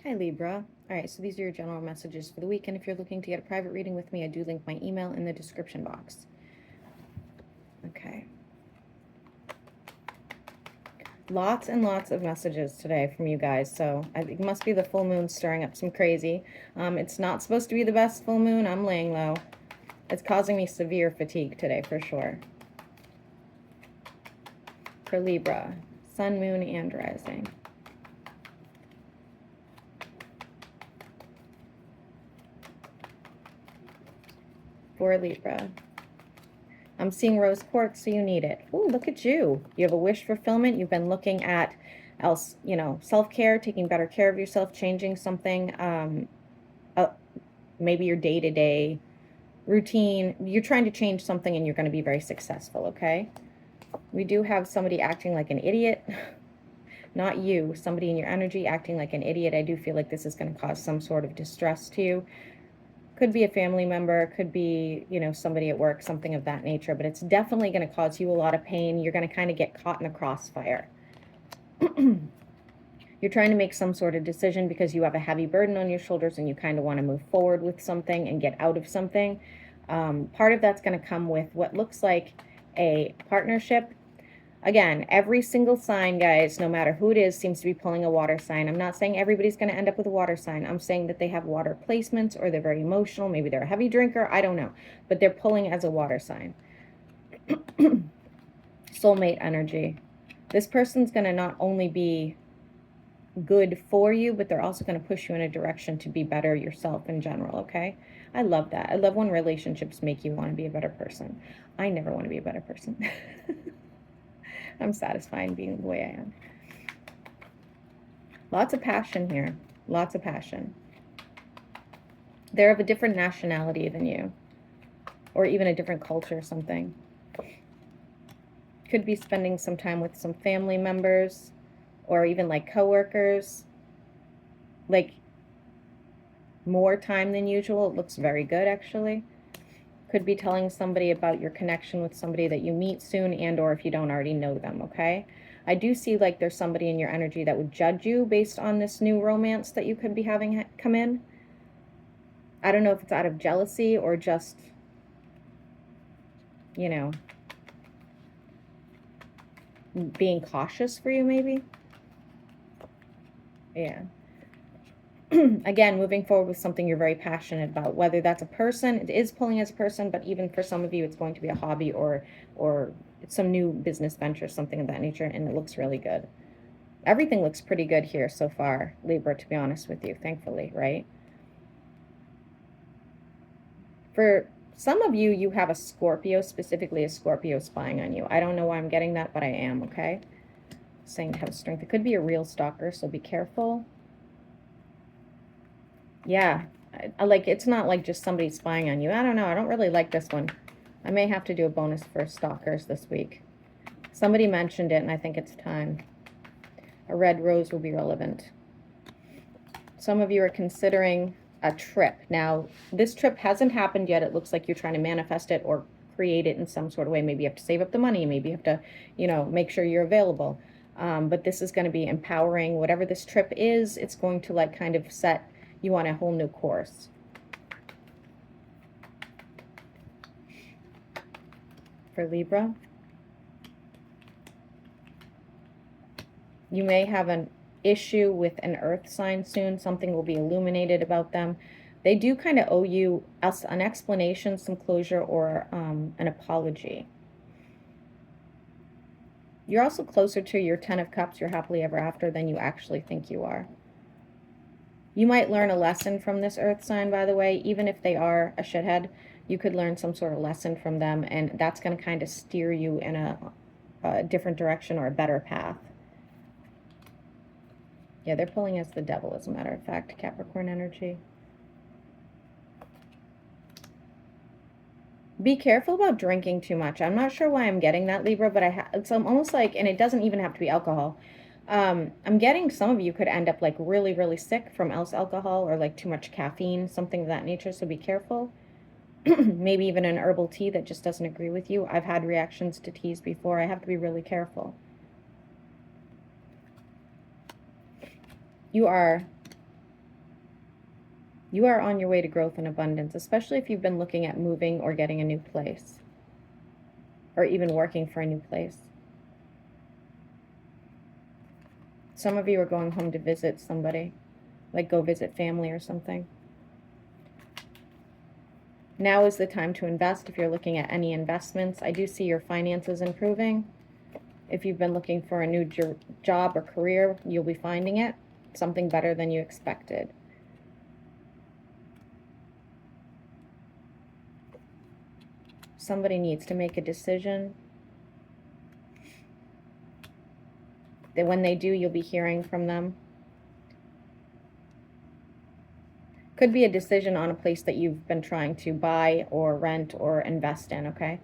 Hi, Libra. All right, so these are your general messages for the week. And if you're looking to get a private reading with me, I do link my email in the description box. Okay. Lots and lots of messages today from you guys. So I think it must be the full moon stirring up some crazy. It's not supposed to be the best full moon. I'm laying low. It's causing me severe fatigue today for sure. For Libra, sun, moon, and rising. For Libra, I'm seeing rose quartz, so you need it. Ooh, look at you. You have a wish fulfillment. You've been looking at self-care, taking better care of yourself, changing something, maybe your day-to-day routine. You're trying to change something and you're going to be very successful, okay? We do have somebody acting like an idiot. Not you, somebody in your energy acting like an idiot. I do feel like this is going to cause some sort of distress to you. Could be a family member, could be, somebody at work, something of that nature, but it's definitely going to cause you a lot of pain. You're going to kind of get caught in the crossfire. You're trying to make some sort of decision because you have a heavy burden on your shoulders and you kind of want to move forward with something and get out of something. Part of that's going to come with what looks like a partnership. Again, every single sign, guys, no matter who it is, seems to be pulling a water sign. I'm not saying everybody's going to end up with a water sign. I'm saying that they have water placements or they're very emotional. Maybe they're a heavy drinker. I don't know. But they're pulling as a water sign. Soulmate energy. This person's going to not only be good for you, but they're also going to push you in a direction to be better yourself in general, okay? I love that. I love when relationships make you want to be a better person. I never want to be a better person. I'm satisfied being the way I am. Lots of passion here. Lots of passion. They're of a different nationality than you, or even a different culture or something. Could be spending some time with some family members, or even like coworkers. Like more time than usual. It looks very good, actually. Could be telling somebody about your connection with somebody that you meet soon, and or if you don't already know them, okay? I do see like there's somebody in your energy that would judge you based on this new romance that you could be having come in. I don't know if it's out of jealousy or just, being cautious for you, maybe. Yeah. Again, moving forward with something you're very passionate about, whether that's a person, it is pulling as a person, but even for some of you, it's going to be a hobby or some new business venture, something of that nature, and it looks really good. Everything looks pretty good here so far, Libra, to be honest with you, thankfully, right? For some of you, you have a Scorpio, specifically a Scorpio spying on you. I don't know why I'm getting that, but I am, okay? Saying to have strength. It could be a real stalker, so be careful. Yeah, I like, it's not like just somebody spying on you. I don't know. I don't really like this one. I may have to do a bonus for stalkers this week. Somebody mentioned it, and I think it's time. A red rose will be relevant. Some of you are considering a trip. Now, this trip hasn't happened yet. It looks like you're trying to manifest it or create it in some sort of way. Maybe you have to save up the money. Maybe you have to, make sure you're available. But this is going to be empowering. Whatever this trip is, it's going to like kind of set you on a whole new course. For Libra, you may have an issue with an earth sign soon. Something will be illuminated about them. They do kind of owe you an explanation, some closure, or an apology. You're also closer to your 10 of Cups, your happily ever after, than you actually think you are. You might learn a lesson from this earth sign, by the way. Even if they are a shithead, you could learn some sort of lesson from them, and that's going to kind of steer you in a different direction or a better path. Yeah, they're pulling as the devil, as a matter of fact, Capricorn energy. Be careful about drinking too much. I'm not sure why I'm getting that, Libra, but it's almost like, and it doesn't even have to be alcohol. I'm getting some of you could end up like really, really sick from alcohol or like too much caffeine, something of that nature, so be careful. Maybe even an herbal tea that just doesn't agree with you. I've had reactions to teas before. I have to be really careful. You are You are on your way to growth and abundance, especially if you've been looking at moving or getting a new place, or even working for a new place. Some of you are going home to visit somebody, like go visit family or something. Now is the time to invest if you're looking at any investments. I do see your finances improving. If you've been looking for a new job or career, you'll be finding it. Something better than you expected. Somebody needs to make a decision. That when they do, you'll be hearing from them. Could be a decision on a place that you've been trying to buy or rent or invest in, okay?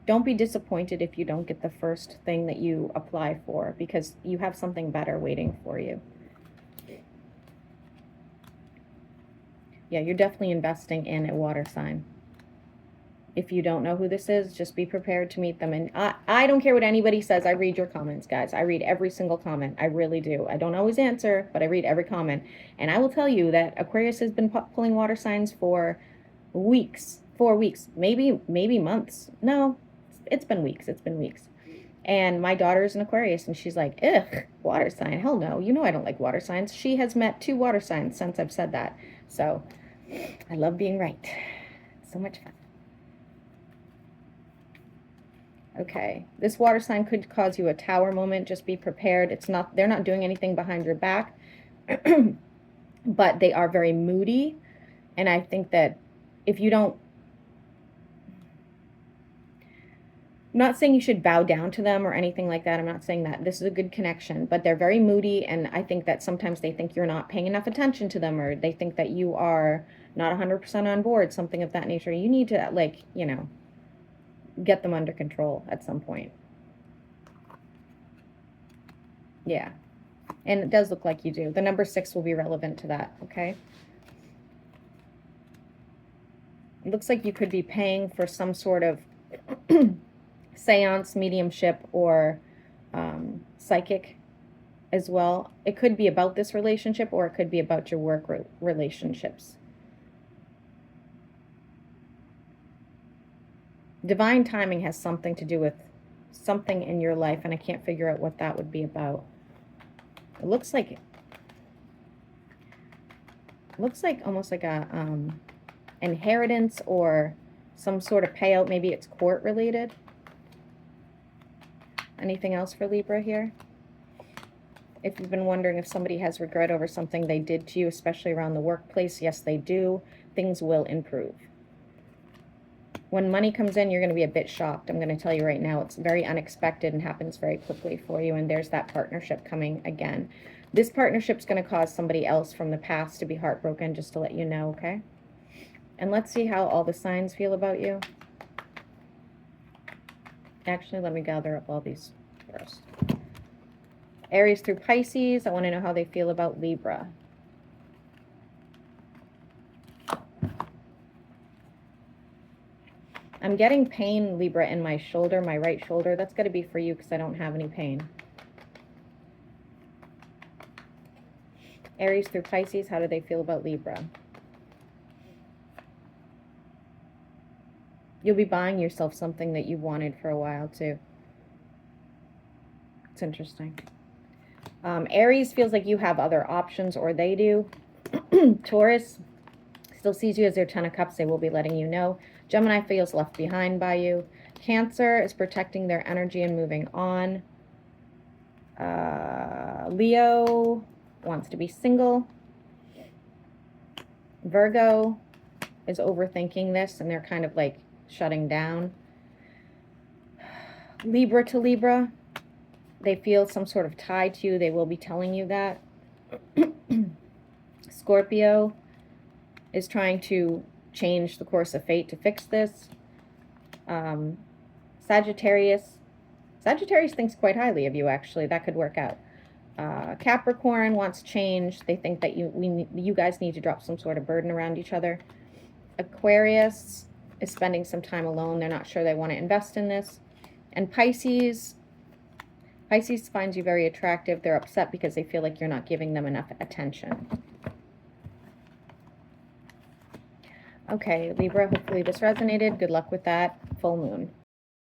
Don't be disappointed if you don't get the first thing that you apply for, because you have something better waiting for you. Yeah, you're definitely investing in a water sign. If you don't know who this is, just be prepared to meet them. And I don't care what anybody says. I read your comments, guys. I read every single comment. I really do. I don't always answer, but I read every comment. And I will tell you that Aquarius has been pulling water signs for weeks, 4 weeks, maybe months. No, it's been weeks. It's been weeks. And my daughter is an Aquarius, and she's like, ugh, water sign. Hell no. You know I don't like water signs. She has met 2 water signs since I've said that. So I love being right. So much fun. Okay, this water sign could cause you a tower moment. Just be prepared. They're not doing anything behind your back, but they are very moody. And I think that if you don't, I'm not saying you should bow down to them or anything like that. I'm not saying that. This is a good connection, but they're very moody. And I think that sometimes they think you're not paying enough attention to them, or they think that you are not 100% on board, something of that nature. You need to, like, you know, get them under control at some point. Yeah. And it does look like you do. The number 6 will be relevant to that, okay? It looks like you could be paying for some sort of seance, mediumship, or psychic as well. It could be about this relationship, or it could be about your work relationships. Divine timing has something to do with something in your life, and I can't figure out what that would be about. It looks like almost like a inheritance or some sort of payout. Maybe it's court related. Anything else for Libra here? If you've been wondering if somebody has regret over something they did to you, especially around the workplace, yes, they do. Things will improve. When money comes in, you're going to be a bit shocked. I'm going to tell you right now, it's very unexpected and happens very quickly for you. And there's that partnership coming again. This partnership's going to cause somebody else from the past to be heartbroken, just to let you know, okay? And let's see how all the signs feel about you. Actually, let me gather up all these first. Aries through Pisces, I want to know how they feel about Libra. I'm getting pain, Libra, in my shoulder, my right shoulder. That's got to be for you because I don't have any pain. Aries through Pisces, how do they feel about Libra? You'll be buying yourself something that you wanted for a while, too. It's interesting. Aries feels like you have other options, or they do. Taurus still sees you as their 10 of Cups. They will be letting you know. Gemini feels left behind by you. Cancer is protecting their energy and moving on. Leo wants to be single. Virgo is overthinking this, and they're kind of like shutting down. Libra to Libra, they feel some sort of tie to you. They will be telling you that. Scorpio is trying to change the course of fate to fix this. Sagittarius thinks quite highly of you, actually. That could work out. Capricorn wants change. They think that you guys need to drop some sort of burden around each other. Aquarius is spending some time alone. They're not sure they want to invest in this. And Pisces, Pisces finds you very attractive. They're upset because they feel like you're not giving them enough attention. Okay, Libra, hopefully this resonated. Good luck with that. Full moon.